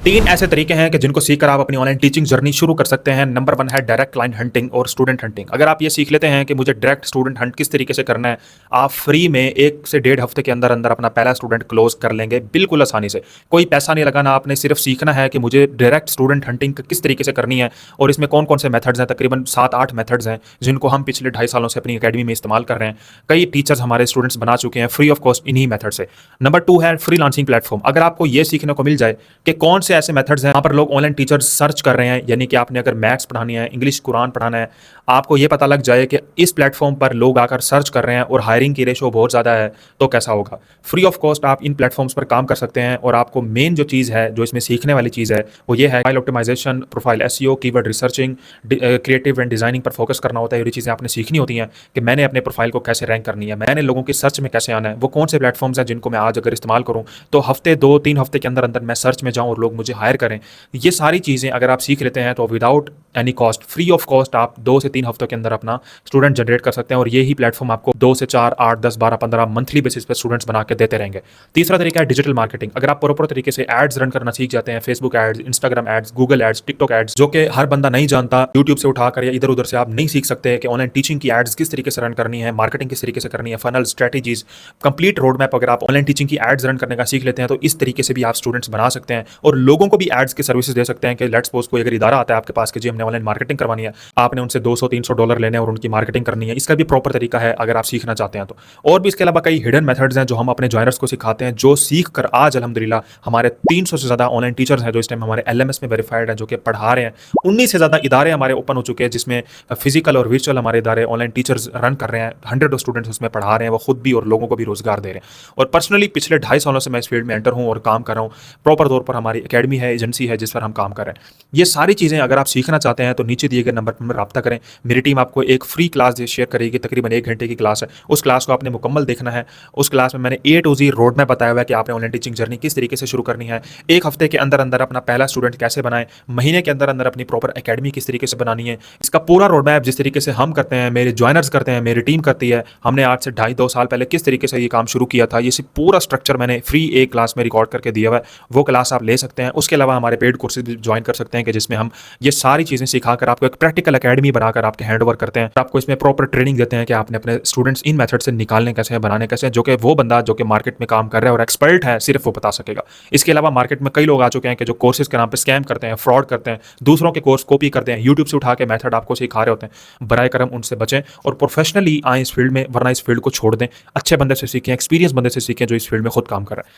3 ऐसे तरीके हैं कि जिनको सीखकर आप अपनी ऑनलाइन टीचिंग जर्नी शुरू कर सकते हैं। नंबर 1 है डायरेक्ट क्लाइंट हंटिंग और स्टूडेंट हंटिंग। अगर आप ये सीख लेते हैं कि मुझे डायरेक्ट स्टूडेंट हंट किस तरीके से करना है, आप फ्री में 1 से डेढ़ हफ्ते के अंदर अंदर अपना पहला स्टूडेंट क्लोज कर लेंगे बिल्कुल आसानी से। कोई पैसा नहीं लगाना, आपने सिर्फ सीखना है कि मुझे डायरेक्ट स्टूडेंट हंटिंग किस तरीके से करनी है और इसमें कौन कौन से मेथड्स हैं। तकरीबन 7-8 मेथड्स हैं जिनको हम पिछले 2.5 सालों से अपनी अकेडमी में इस्तेमाल कर रहे हैं। कई टीचर्स हमारे स्टूडेंट्स बना चुके हैं फ्री ऑफ कॉस्ट इन्हीं मेथड से। नंबर 2 है फ्री लॉन्चिंग प्लेटफॉर्म। अगर आपको ये सीखने को मिल जाए कि कौन से ऐसे मेथड्स हैं वहाँ पर लोग ऑनलाइन टीचर्स सर्च कर रहे हैं, यानी कि आपने अगर मैथ्स पढ़ानी है, इंग्लिश, कुरान पढ़ाना है, आपको ये पता लग जाए कि इस प्लेटफॉर्म पर लोग आकर सर्च कर रहे हैं और हायरिंग की रेशो बहुत ज़्यादा है, तो कैसा होगा। फ्री ऑफ कॉस्ट आप इन प्लेटफॉर्म्स पर काम कर सकते हैं और आपको मेन जो चीज़ है, जो इसमें सीखने वाली चीज़ है, वो ये है profile optimisation, profile SEO, keyword researching, creative and designing पर फोकस करना होता है। ये चीज़ें आपने सीखनी होती हैं कि मैंने अपने प्रोफाइल को कैसे रैंक करनी है, मैंने लोगों की सर्च में कैसे आना है, वो कौन से प्लेटफॉर्म्स हैं जिनको मैं आज अगर इस्तेमाल करूँ तो हफ्ते 2-3 हफ्ते के अंदर अंदर मैं सर्च में जाऊँ और लोग मुझे हायर करें। ये सारी चीज़ें अगर आप सीख लेते हैं तो without any cost, free of cost आप 2 से 3 हफ्तों के अंदर अपना स्टूडेंट जनरेट कर सकते हैं और यही प्लेटफॉर्म आपको 2 से 4, 8, 10, 12, 15 मंथली बेसिस पे स्टूडेंट्स बना के देते रहेंगे। तीसरा तरीका है डिजिटल मार्केटिंग। अगर आप प्रॉपर तरीके से एड्स रन करना सीख जाते हैं, Facebook ads, Instagram ads, Google ads, TikTok ads, जो कि हर बंदा नहीं जानता, यूट्यूब से उठाकर या इधर उधर से आप नहीं सीख सकते कि ऑनलाइन टीचिंग की एड्स किस तरीके से रन करनी है, मार्केटिंग किस तरीके से करनी है, funnel strategies, complete road map अगर आप ऑनलाइन टीचिंग की एड्स रन करने का सीख लेते हैं तो इस तरीके से भी आप स्टूडेंट्स बना सकते हैं और लोगों को भी एड्स की सर्विसेज दे सकते हैं कि लेट्स सपोज कोई अगर इदारा आता है आपके पास कि जी हमने ऑनलाइन मार्केटिंग करवानी है, आपने उनसे $200-300 लेने और उनकी मार्केटिंग करनी है। इसका भी प्रॉपर तरीका है अगर आप सीखना चाहते हैं तो। और भी इसके अलावा कई हिडन मेथड्स हैं जो हम अपने जॉइनर्स को सिखाते हैं, जो सीख कर आज अल्हम्दुलिल्लाह हमारे 300 से ज़्यादा ऑनलाइन टीचर्स हैं जो इस टाइम हमारे एलएमएस में वेरीफाइड हैं, जो कि पढ़ा रहे हैं। 19 से ज़्यादा इदारे हमारे ओपन हो चुके हैं जिसमें फिजिकल और वर्चुअल हमारे इदारे ऑनलाइन टीचर्स रन कर रहे हैं। 100 स्टूडेंट्स उसमें पढ़ा रहे हैं, वो खुद भी और लोगों को भी रोजगार दे रहे हैं। और पर्सनली पिछले 2.5 सालों से मैं इस फील्ड में एंटर हूँ और काम कर रहा हूँ। प्रॉपर तौर पर हमारी अकेडमी है, एजेंसी है जिस पर हम काम कर रहे हैं। ये सारी चीज़ें अगर आप सीखना चाहते हैं तो नीचे दिए गए नंबर पर रब्ता करें। मेरी टीम आपको एक फ्री क्लास शेयर करेगी, तकरीबन 1 घंटे की क्लास है। उस क्लास को आपने मुकम्मल देखना है। उस क्लास में मैंने A to Z road map बताया हुआ है कि आपने ऑनलाइन टीचिंग जर्नी किस तरीके से शुरू करनी है, 1 हफ्ते के अंदर अंदर अपना पहला स्टूडेंट कैसे बनाएं, महीने के अंदर अंदर अपनी प्रॉपर अकेडमी किस तरीके से बनानी है। इसका पूरा रोड मैप जिस तरीके से हम करते हैं, मेरे ज्वाइनर्स करते हैं, मेरी टीम करती है, हमने आज से 2.5-2 साल पहले किस तरीके से ये काम शुरू किया था, ये सिर्फ पूरा स्ट्रक्चर मैंने फ्री एक क्लास में रिकॉर्ड करके दिया हुआ है। वो क्लास आप ले सकते हैं। उसके अलावा हमारे पेड कोर्सेज भी ज्वाइन कर सकते हैं कि जिसमें हम ये सारी चीज़ें सिखाकर आपको एक प्रैक्टिकल अकेडमी बनाकर आपके हैंड ओवर करते हैं। आपको इसमें प्रॉपर ट्रेनिंग देते हैं कि आपने अपने स्टूडेंट्स इन मेथड से निकालने कैसे हैं, बनाने कैसे हैं, जो कि वो बंदा जो कि मार्केट में काम कर रहा है और एक्सपर्ट है सिर्फ वो बता सकेगा। इसके अलावा मार्केट में कई लोग आ चुके हैं कि जो कोर्सेज के नाम पे स्कैम करते हैं, फ्रॉड करते हैं, दूसरों के कोर्स कॉपी करते हैं, यूट्यूब से उठा के मेथड आपको सिखा रहे होते हैं। बराए करम उनसे बचें और प्रोफेशनली आए इस फील्ड में, वरना इस फील्ड को छोड़ दें। अच्छे बंदे से सीखें, एक्सपीरियंस बंदे से सीखें जो इस फील्ड में खुद काम कर रहा है।